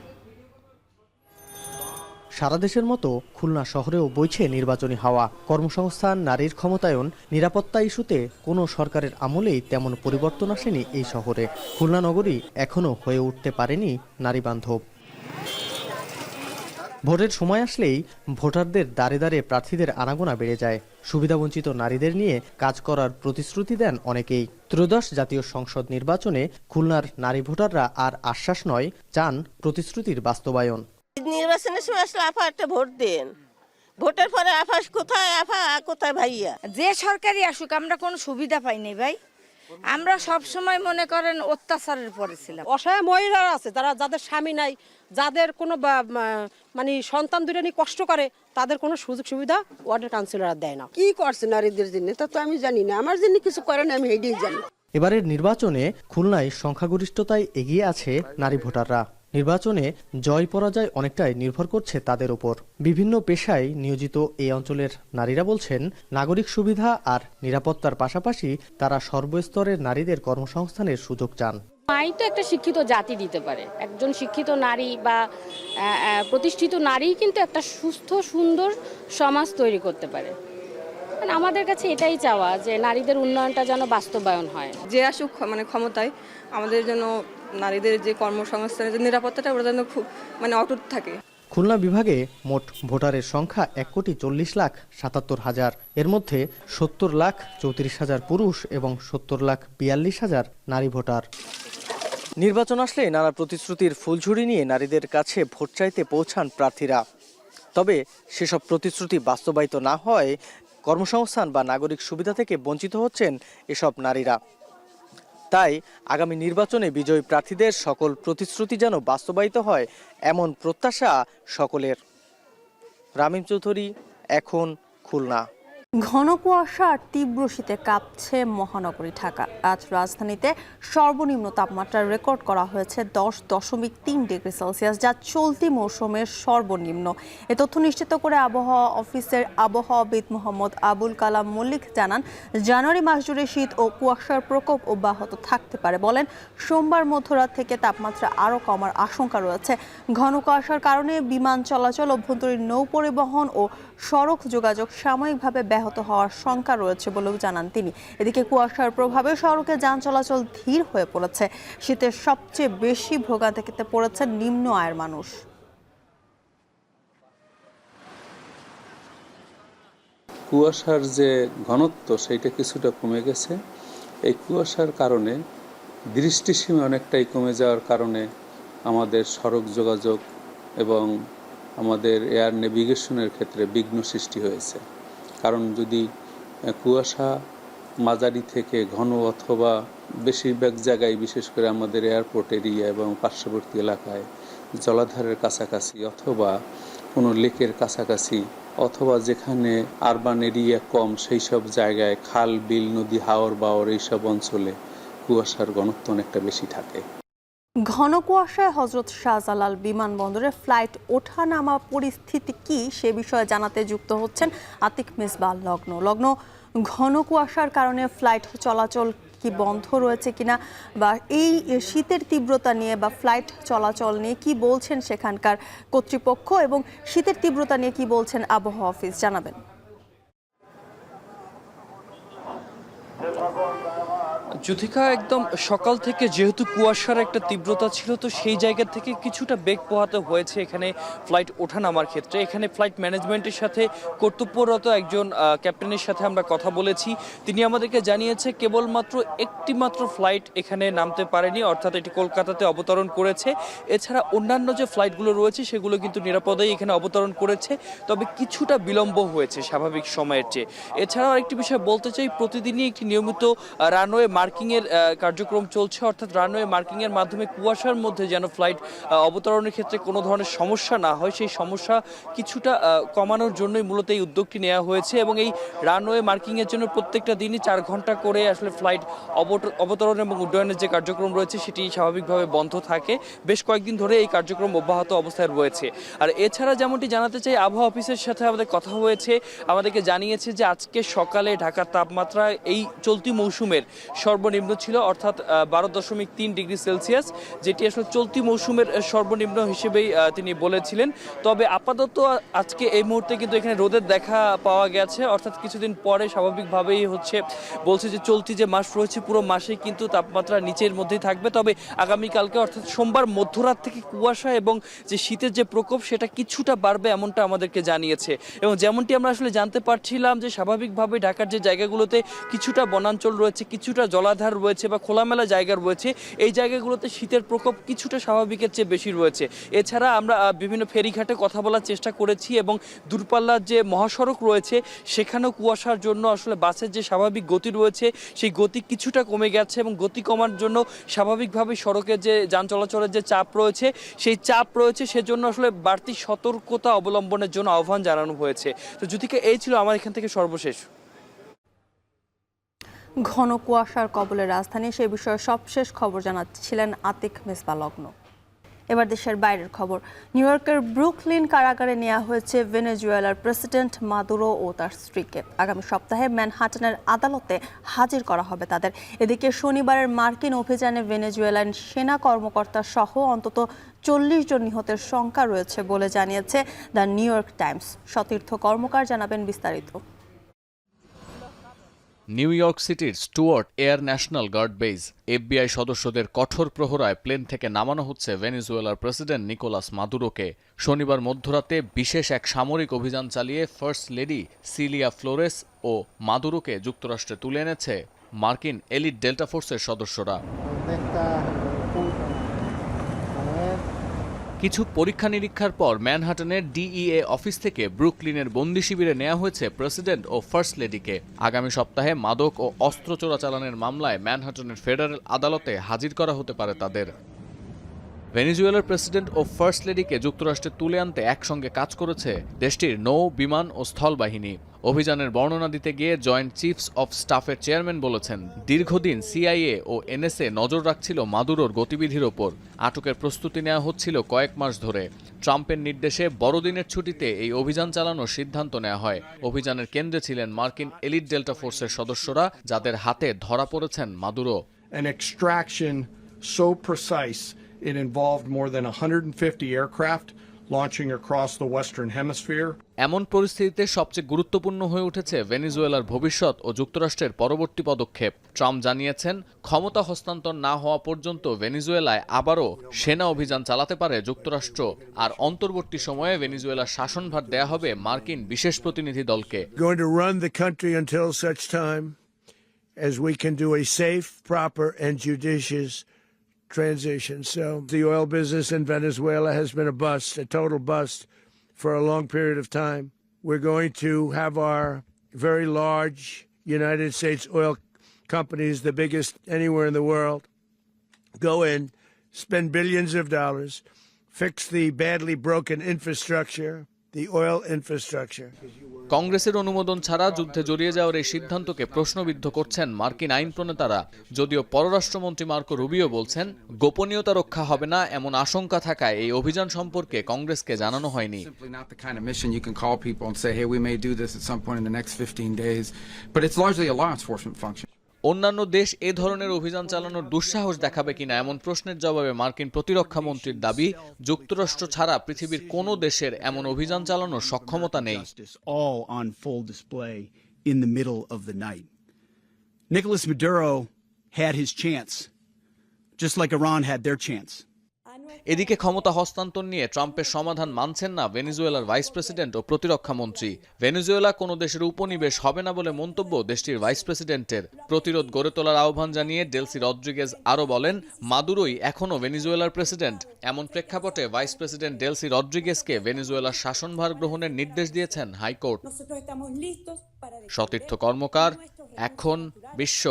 সারা দেশের মতো খুলনা শহরেও বইছে নির্বাচনী হাওয়া। কর্মসংস্থান, নারীর ক্ষমতায়ন, নিরাপত্তা ইস্যুতে কোনো সরকারের আমলেই তেমন পরিবর্তন আসেনি এই শহরে। খুলনা নগরী এখনও হয়ে উঠতে পারেনি নারী বান্ধব। ভোটের সময় আসলেই ভোটারদের দাঁড়ে দাঁড়ে প্রার্থীদের আনাগোনা বেড়ে যায়। সুবিধাবঞ্চিত নারীদের নিয়ে কাজ করার প্রতিশ্রুতি দেন অনেকেই। ত্রয়োদশ জাতীয় সংসদ নির্বাচনে খুলনার নারী ভোটাররা আর আশ্বাস নয়, চান প্রতিশ্রুতির বাস্তবায়ন। নির্বাচনের সময় আসলে আফা একটা ভোট দেন, ভোটের পরে আফা কোথায়, আফা কোথায় ভাইয়া। যে সরকারই আসুক আমরা কোনো সুবিধা পাইনি ভাই, আমরা সব সময় মনে করেন অত্যাচারের পরে ছিলাম। অসহায় মহিলারা আছে যাদের স্বামী নাই, যাদের কোনো মানে সন্তান দুটো নিয়ে কষ্ট করে, তাদের কোনো সুযোগ সুবিধা ওয়ার্ডের কাউন্সিলররা দেয় না। কি করছে নারীদের জন্য তা তো আমি জানি না, আমার জন্য কিছু করে না, আমি এটাই জানি। এবারের নির্বাচনে খুলনায় সংখ্যাগরিষ্ঠতায় এগিয়ে আছে নারী ভোটাররা। নির্বাচনে জয় পরাজয় অনেকটাই নির্ভর করছে তাদের উপর। বিভিন্ন পেশায় নিয়োজিত এই অঞ্চলের নারীরা বলছেন, নাগরিক সুবিধা আর নিরাপত্তার পাশাপাশি তারা সর্বস্তরের নারীদের কর্মসংস্থানের সুযোগ চান। মাই তো একটা শিক্ষিত জাতি দিতে পারে। একজন শিক্ষিত নারী বা প্রতিষ্ঠিত নারী কিন্তু একটা সুস্থ সুন্দর সমাজ তৈরি করতে পারে। আমাদের কাছে এটাই চাওয়া যে নারীদের উন্নয়নটা যেন বাস্তবায়ন হয়। যে আসুক মানে ক্ষমতায়, আমাদের জন্য নারীদের যে কর্মসংস্থানের যে নিরাপত্তাটা ওটা যেন খুব মানে অটুট থাকে। খুলনা বিভাগে মোট ভোটারের সংখ্যা 1,40,77,000। এর মধ্যে 70,34,000 পুরুষ এবং 70,42,000 নারী ভোটার। নির্বাচন আসলে নানা প্রতিশ্রুতির ফুলঝুরি নিয়ে নারীদের কাছে ভোট চাইতে পৌঁছান প্রার্থীরা। তবে সেসব প্রতিশ্রুতি বাস্তবায়িত না হয় কর্মসংস্থান বা নাগরিক সুবিধা থেকে বঞ্চিত হচ্ছেন এসব নারীরা। তাই আগামী নির্বাচনে বিজয়ী প্রার্থীদের সকল প্রতিশ্রুতি যেন বাস্তবায়িত হয়, এমন প্রত্যাশা সকলের। রামিম চৌধুরী, এখন, খুলনা। ঘন কুয়াশা আর তীব্র শীতে কাঁপছে মহানগরী ঢাকা। আজ রাজধানীতে সর্বনিম্ন তাপমাত্রা রেকর্ড করা হয়েছে 10.3 ডিগ্রি সেলসিয়াস, যা চলতি মৌসুমের সর্বনিম্ন। এ তথ্য নিশ্চিত করে আবহাওয়া অফিসের আবহাওয়াবিদ মোহাম্মদ আবুল কালাম মল্লিক জানান, জানুয়ারি মাস জুড়ে শীত ও কুয়াশার প্রকোপ অব্যাহত থাকতে পারে। বলেন, সোমবার মধ্যরাত থেকে তাপমাত্রা আরও কমার আশঙ্কা রয়েছে। ঘন কুয়াশার কারণে বিমান চলাচল, অভ্যন্তরীণ নৌ পরিবহন ও সড়ক যোগাযোগ সাময়িকভাবে ব্যাহত হওয়ার শঙ্কা রয়েছে বলেও জানান তিনি। এদিকে কুয়াশার প্রভাবে সড়কে যান চলাচল ধীর হয়ে পড়েছে। শীতের সবচেয়ে বেশি ভোগান্তিতে পড়েছে নিম্ন আয়ের মানুষ। কুয়াশার যে ঘনত্ব সেইটা কিছুটা কমে গেছে। এই কুয়াশার কারণে দৃষ্টিসীমা অনেকটাই কমে যাওয়ার কারণে আমাদের সড়ক যোগাযোগ এবং আমাদের এয়ার নেভিগেশনের ক্ষেত্রে বিঘ্ন সৃষ্টি হয়েছে। কারণ যদি কুয়াশা মাঝারি থেকে ঘন অথবা বেশিরভাগ জায়গায়, বিশেষ করে আমাদের এয়ারপোর্ট এরিয়া এবং পার্শ্ববর্তী এলাকায় জলাধারের কাছাকাছি অথবা কোনো লেকের কাছাকাছি অথবা যেখানে আরবান এরিয়া কম সেই সব জায়গায় খাল, বিল, নদী, হাওর বাওর এইসব অঞ্চলে কুয়াশার ঘনত্ব অনেকটা বেশি থাকে। ঘন কুয়াশায় হযরত শাহজালাল বিমানবন্দরে ফ্লাইট ওঠানামা পরিস্থিতি কি, সে বিষয়ে জানাতে যুক্ত হচ্ছেন আতিক মিসবাহ লগ্ন। ঘন কুয়াশার কারণে ফ্লাইট চলাচল কি বন্ধ রয়েছে কিনা, বা এই শীতের তীব্রতা নিয়ে বা ফ্লাইট চলাচল নিয়ে কি বলছেন সেখানকার কর্তৃপক্ষ, এবং শীতের তীব্রতা নিয়ে কি বলছেন আবহাওয়া অফিস, জানাবেন। যুথিকা, একদম সকাল থেকে যেহেতু কুয়াশার একটা তীব্রতা ছিল, তো সেই জায়গা থেকে কিছুটা বেগ পোহাতে হয়েছে এখানে ফ্লাইট ওঠানামার ক্ষেত্রে। এখানে ফ্লাইট ম্যানেজমেন্টের সাথে কর্তব্যরত একজন ক্যাপ্টেনের সাথে আমরা কথা বলেছি। তিনি আমাদেরকে জানিয়েছে কেবলমাত্র একটি মাত্র ফ্লাইট এখানে নামতে পারেনি, অর্থাৎ এটি কলকাতাতে অবতরণ করেছে। এছাড়া অন্যান্য যে ফ্লাইটগুলো রয়েছে সেগুলো কিন্তু নিরাপদেই এখানে অবতরণ করেছে, তবে কিছুটা বিলম্ব হয়েছে স্বাভাবিক সময়ের চেয়ে। এছাড়াও আরেকটি বিষয় বলতে চাই, প্রতিদিনই একটি নিয়মিত রানওয়ে মার্কিংয়ের কার্যক্রম চলছে, অর্থাৎ রানওয়ে মার্কিংয়ের মাধ্যমে কুয়াশার মধ্যে যেন ফ্লাইট অবতরণের ক্ষেত্রে কোনো ধরনের সমস্যা না হয়, সেই সমস্যা কিছুটা কমানোর জন্যই মূলত এই উদ্যোগটি নেওয়া হয়েছে। এবং এই রানওয়ে মার্কিংয়ের জন্য প্রত্যেকটা দিনই 4 ঘন্টা করে আসলে ফ্লাইট অবতরণ এবং উড্ডয়নের যে কার্যক্রম রয়েছে সেটি স্বাভাবিকভাবে বন্ধ থাকে। বেশ কয়েকদিন ধরে এই কার্যক্রম অব্যাহত অবস্থায় রয়েছে। আর এছাড়া যেমনটি জানাতে চাই, আবহাওয়া অফিসের সাথে আমাদের কথা হয়েছে, আমাদেরকে জানিয়েছে যে আজকে সকালে ঢাকার তাপমাত্রা এই চলতি মৌসুমের সর্বনিম্ন ছিল, অর্থাৎ 12.3 ডিগ্রি সেলসিয়াস, যেটি আসলে চলতি মৌসুমের সর্বনিম্ন হিসেবেই তিনি বলেছিলেন। তবে আপাতত আজকে এই মুহূর্তে কিন্তু এখানে রোদের দেখা পাওয়া গেছে, অর্থাৎ কিছুদিন পরে স্বাভাবিকভাবেই বলছে যে চলতি যে মাস রয়েছে পুরো মাসেই কিন্তু তাপমাত্রা নিচের মধ্যেই থাকবে। তবে আগামীকালকে অর্থাৎ সোমবার মধ্যরাত থেকে কুয়াশা এবং যে শীতের যে প্রকোপ সেটা কিছুটা বাড়বে, এমনটা আমাদেরকে জানিয়েছে। এবং যেমনটি আমরা আসলে জানতে পারছিলাম যে স্বাভাবিকভাবে ঢাকার যে জায়গাগুলোতে কিছুটা বনাঞ্চল রয়েছে, কিছুটা জলাধার রয়েছে বা খোলামেলা জায়গা রয়েছে, এই জায়গাগুলোতে শীতের প্রকোপ কিছুটা স্বাভাবিকের চেয়ে বেশি রয়েছে। এছাড়া আমরা বিভিন্ন ফেরিঘাটে কথা বলার চেষ্টা করেছি এবং দূরপাল্লার যে মহাসড়ক রয়েছে সেখানেও কুয়াশার জন্য আসলে বাসের যে স্বাভাবিক গতি রয়েছে সেই গতি কিছুটা কমে গেছে, এবং গতি কমার জন্য স্বাভাবিকভাবে সড়কের যে যান চলাচলের যে চাপ রয়েছে সেই চাপ রয়েছে, সেজন্য আসলে বাড়তি সতর্কতা অবলম্বনের জন্য আহ্বান জানানো হয়েছে। তো যুথিকা, এই ছিল আমার এখান থেকে সর্বশেষ। ঘন কুয়াশার কবলে রাজধানী, সে বিষয়ে সবশেষ খবর জানাচ্ছিলেন আতিক মিসবাহ লগ্ন। এবার দেশের বাইরের খবর। নিউ ইয়র্কের ব্রুকলিন কারাগারে নেওয়া হয়েছে ভেনেজুয়েলার প্রেসিডেন্ট মাদুরো ও তার স্ত্রীকে। আগামী সপ্তাহে ম্যানহাটনের আদালতে হাজির করা হবে তাদের। এদিকে শনিবারের মার্কিন অভিযানে ভেনেজুয়েলার সেনা কর্মকর্তা সহ অন্তত 40 জন নিহতের শঙ্কা রয়েছে বলে জানিয়েছে দ্য নিউ ইয়র্ক টাইমস। সতীর্থ কর্মকার জানাবেন বিস্তারিত। নিউ ইয়র্ক সিটির Stewart Air National Guard Base FBI সদস্যদের কঠোর প্রহরায় প্লেন থেকে নামানো হচ্ছে ভেনেজুয়েলার প্রেসিডেন্ট নিকোলাস মাদুরোকে। শনিবার মধ্যরাতে বিশেষ এক সামরিক অভিযান চালিয়ে ফার্স্ট লেডি সিলিয়া ফ্লোরেস ও মাদুরোকে যুক্তরাষ্ট্রে তুলে এনেছে মার্কিন এলিট ডেল্টা ফোর্সের সদস্যরা। কিছু পরীক্ষা নিরীক্ষার পর ম্যানহাটনের DEA অফিস থেকে ব্রুকলিনের বন্দি শিবিরে নেওয়া হয়েছে প্রেসিডেন্ট ও ফার্স্ট লেডিকে। আগামী সপ্তাহে মাদক ও অস্ত্র চোরাচালানের মামলায় ম্যানহাটনের ফেডারেল আদালতে হাজির করা হতে পারে তাদের। ভেনেজুয়েলার প্রেসিডেন্ট ও ফার্স্ট লেডিকে যুক্তরাষ্ট্রে তুলে আনতে একসঙ্গে কাজ করেছে দেশটির নৌ, বিমান ও স্থল বাহিনী। অভিযানের বর্ণনা দিতে গিয়ে জয়েন্ট চিফস অফ স্টাফের চেয়ারম্যান বলেছেন, দীর্ঘদিন সিআইএ ও এনএসএ নজর রাখছিল মাদুরোর গতিবিধির ওপর। আটকের প্রস্তুতি নেওয়া হচ্ছিল কয়েক মাস ধরে। ট্রাম্পের নির্দেশে বড়দিনের ছুটিতে এই অভিযান চালানোর সিদ্ধান্ত নেওয়া হয়। অভিযানের কেন্দ্রে ছিলেন মার্কিন এলিট ডেল্টা ফোর্সের সদস্যরা, যাদের হাতে ধরা পড়েছেন Maduro. An extraction so precise it involved more than 150 aircraft launching across the Western Hemisphere. এমন পরিস্থিতিতে সবচেয়ে গুরুত্বপূর্ণ হয়ে উঠেছে ভেনেজুয়েলার ভবিষ্যৎ ও যুক্তরাষ্ট্রের পরবর্তী পদক্ষেপ। ট্রাম্প জানিয়েছেন, ক্ষমতা হস্তান্তর না হওয়া পর্যন্ত ভেনেজুয়েলায় আবারও সেনা অভিযান চালাতে পারে যুক্তরাষ্ট্র, আর অন্তর্বর্তী সময়ে ভেনেজুয়েলার শাসনভার দেয়া হবে মার্কিন বিশেষ প্রতিনিধি দলকে। Going to run the country until such time as we can do a safe, proper and judicious transition. So the oil business in Venezuela has been a bust, a total bust for a long period of time. We're going to have our very large United States oil companies, the biggest anywhere in the world, go in, spend billions of dollars, fix the badly broken infrastructure, the oil infrastructure. কংগ্রেসের অনুমোদন ছাড়া যুদ্ধে জড়িয়ে যাওয়ার এই সিদ্ধান্তকে প্রশ্নবিদ্ধ করছেন মার্কিন আইন প্রণেতারা। যদিও পররাষ্ট্রমন্ত্রী মার্কো রুবিও বলছেন, গোপনীয়তা রক্ষা হবে না এমন আশঙ্কা থাকায় এই অভিযান সম্পর্কে কংগ্রেসকে জানানো হয়নি। অন্যান্য দেশ এ ধরনের অভিযান চালানোর দুঃসাহস দেখাবে কিনা এমন প্রশ্নের জবাবে মার্কিন প্রতিরক্ষা মন্ত্রীর দাবি, যুক্তরাষ্ট্র ছাড়া পৃথিবীর কোনো দেশের এমন অভিযান চালানোর সক্ষমতা নেই। Nicolas Maduro had his chance, just like Iran had their chance. এদিকে ক্ষমতা হস্তান্তর নিয়ে ট্রাম্পের সমাধান মানছেন না ভেনেজুয়েলার ভাইস প্রেসিডেন্ট ও প্রতিরক্ষা মন্ত্রী। ভেনেজুয়েলা কোনো দেশের উপনিবেশ হবে না বলে মন্তব্য দেশটির ভাইস প্রেসিডেন্টের। প্রতিরোধ গড়ে তোলার আহ্বান জানিয়ে ডেলসি রদ্রিগেজ আরও বলেন, মাদুরোই এখনও ভেনেজুয়েলার প্রেসিডেন্ট। এমন প্রেক্ষাপটে ভাইস প্রেসিডেন্ট ডেলসি রদ্রিগেজকে ভেনেজুয়েলার শাসনভার গ্রহণের নির্দেশ দিয়েছেন হাইকোর্ট। সতীর্থ কর্মকার, এখন বিশ্ব।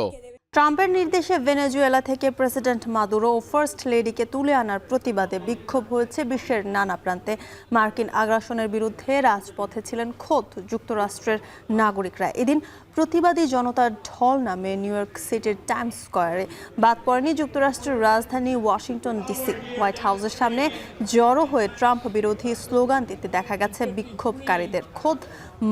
ট্রাম্পের নির্দেশে ভেনেজুয়েলা থেকে প্রেসিডেন্ট মাদুরো ও ফার্স্ট লেডিকে তুলে আনার প্রতিবাদে বিক্ষোভ হয়েছে বিশ্বের নানা প্রান্তে। মার্কিন আগ্রাসনের বিরুদ্ধে রাজপথে ছিলেন খোদ যুক্তরাষ্ট্রের নাগরিকরা। এদিন প্রতিবাদী জনতার ঢল নামে নিউ ইয়র্ক সিটির টাইমস স্কয়ারে। বাদ পড়েনি যুক্তরাষ্ট্রের রাজধানী ওয়াশিংটন ডিসি। হোয়াইট হাউসের সামনে জড়ো হয়ে ট্রাম্প বিরোধী স্লোগান দিতে দেখা গেছে বিক্ষোভকারীদের। খোদ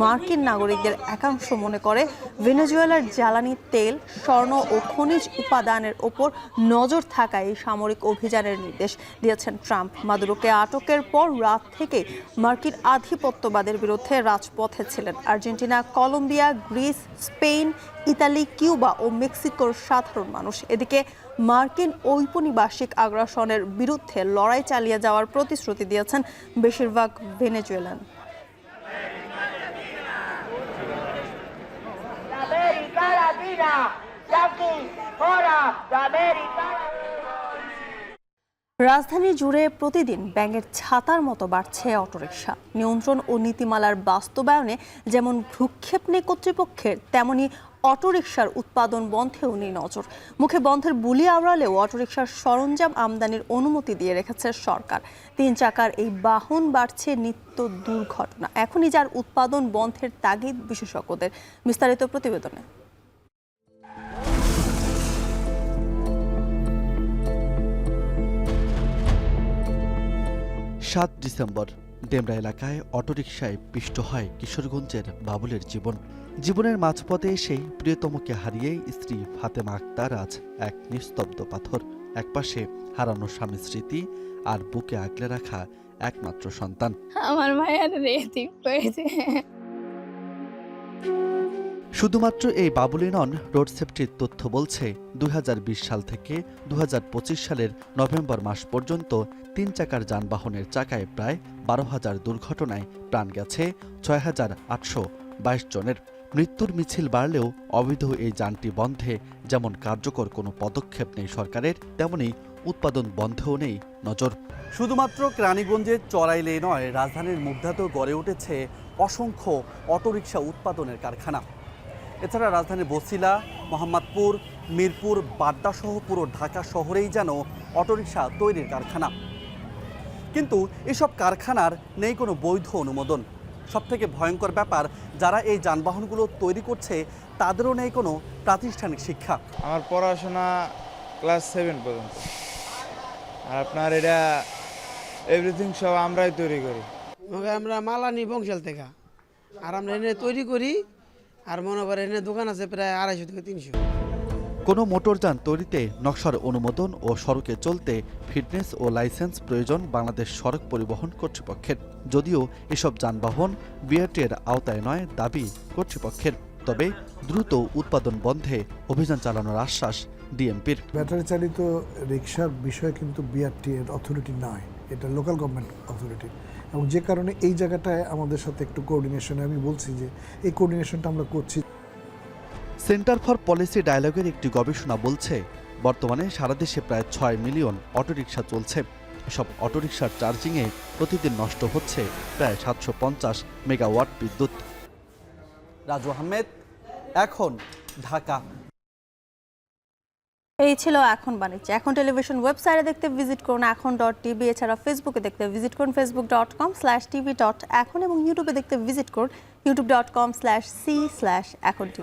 মার্কিন নাগরিকদের একাংশ মনে করে ভেনেজুয়েলার জ্বালানি তেল, স্বর্ণ ও খনিজ উপাদানের ওপর নজর থাকায় এই সামরিক অভিযানের নির্দেশ দিয়েছেন ট্রাম্প। মাদুরোকে আটকের পর রাত থেকে মার্কিন আধিপত্যবাদের বিরুদ্ধে রাজপথে ছিলেন Argentina, Colombia, Greece, Spain, Italy, Cuba ও মেক্সিকোর সাধারণ মানুষ। এদিকে মার্কিন ঔপনিবেশিক আগ্রাসনের বিরুদ্ধে লড়াই চালিয়ে যাওয়ার প্রতিশ্রুতি দিয়েছেন বেশিরভাগ ভেনেজুয়েলান। রাজধানী জুড়ে প্রতিদিন ব্যাঙের ছাতার মতো বাড়ছে অটোরিকশা। নিয়ন্ত্রণ ও নীতিমালার বাস্তবায়নে যেমন ভ্রুক্ষেপ নেই কর্তৃপক্ষের, তেমনি অটোরিকশার উৎপাদন বন্ধেও নেই নজর। মুখে বন্ধের বুলি আওড়ালেও অটোরিকশার সরঞ্জাম আমদানির অনুমতি দিয়ে রেখেছে সরকার। 3 চাকার এই বাহন বাড়ছে নিত্য দুর্ঘটনা। এখনই যার উৎপাদন বন্ধের তাগিদ বিশেষজ্ঞদের। বিস্তারিত প্রতিবেদনে। 7 ডিসেম্বর ডেমরা এলাকায় অটোরিকশায় পিষ্ট হয় কিশোরগঞ্জের বাবুলের জীবন। জীবনের মাঝপথে সেই প্রিয়তমকে হারিয়ে স্ত্রী ফাতেমা আক্তার আজ এক নিস্তব্ধ পাথর। একপাশে হারানো স্বামী স্মৃতি, আর বুকে আগলে রাখা একমাত্র সন্তান। আমার মায়ের রেতি হয়েছে। শুধুমাত্র এই বাবুলি নন, রোড সেফটির তথ্য বলছে 2020 সাল থেকে 2025 সালের নভেম্বর মাস পর্যন্ত 3 চাকার যানবাহনের চাকায় প্রায় 12,000 দুর্ঘটনায় প্রাণ গেছে 6,822 জনের। মৃত্যুর মিছিল বাড়লেও অবৈধ এই যানটি বন্ধে যেমন কার্যকর কোনো পদক্ষেপ নেই সরকারের, তেমনি উৎপাদন বন্ধেও নেই নজর। শুধুমাত্র কেরানীগঞ্জের চড়াইলে নয়, রাজধানীর মুগ্ধাতেও গড়ে উঠেছে অসংখ্য অটোরিকশা উৎপাদনের কারখানা। এছাড়া রাজধানীর বছিলা, মোহাম্মদপুর, মিরপুর, বাড্ডা সহ পুরো ঢাকা শহরেই যেন অটোরিকশা তৈরির কারখানা। কিন্তু এসব কারখানার নেই কোনো বৈধ অনুমোদন। সবথেকে ভয়ঙ্কর ব্যাপার, যারা এই যানবাহনগুলো তৈরি করছে তাদেরও নেই কোনো প্রাতিষ্ঠানিক শিক্ষা। আমার পড়াশোনা ক্লাস 7 পর্যন্ত, আর আপনার এটা এভরিথিং সব আমরাই তৈরি করি। আমরা মাল আনি বংশাল থেকে, আর আমরা এনে তৈরি করি, আর মনে করেন এনে দোকান আছে প্রায় 250 থেকে 300। কোনো মোটরযান তৈরিতে নকশার অনুমোদন ও সড়কে চলতে ফিটনেস ও লাইসেন্স প্রয়োজন বাংলাদেশ সড়ক পরিবহন কর্তৃপক্ষের। যদিও এসব যানবাহন বিআরটির আওতায় নয় দাবি কর্তৃপক্ষের, তবে দ্রুত উৎপাদন বন্ধে অভিযান চালানোর আশ্বাস ডিএমপির। ব্যাটারি চালিত রিকশার বিষয় কিন্তু বিআরটি এর অথরিটি নয়, এটা লোকাল গভর্নমেন্ট অথরিটি, এবং যে কারণে এই জায়গাটায় আমাদের সাথে একটু কোঅর্ডিনেশনে, আমি বলছি যে এই কোঅর্ডিনেশনটা আমরা করছি। সেন্টার ফর পলিসি ডায়ালগের একটি গবেষণা বলছে, বর্তমানে সারা দেশে প্রায় 6 মিলিয়ন অটোরিকশা চলছে। এসব অটোরিকশার চার্জিংয়ে প্রতিদিন নষ্ট হচ্ছে প্রায় 750 মেগাওয়াট বিদ্যুৎ। রাজু আহমেদ, এখন, ঢাকা। এই ছিল এখন বাণিজ্য। এখন টেলিভিশন ওয়েবসাইটে দেখতে ভিজিট করুন এখন.tv, এছাড়া ফেসবুকে দেখতে ভিজিট করুন facebook.com/tv.এখন এবং ইউটিউবে দেখতে ভিজিট করুন youtube.com/c/echontv।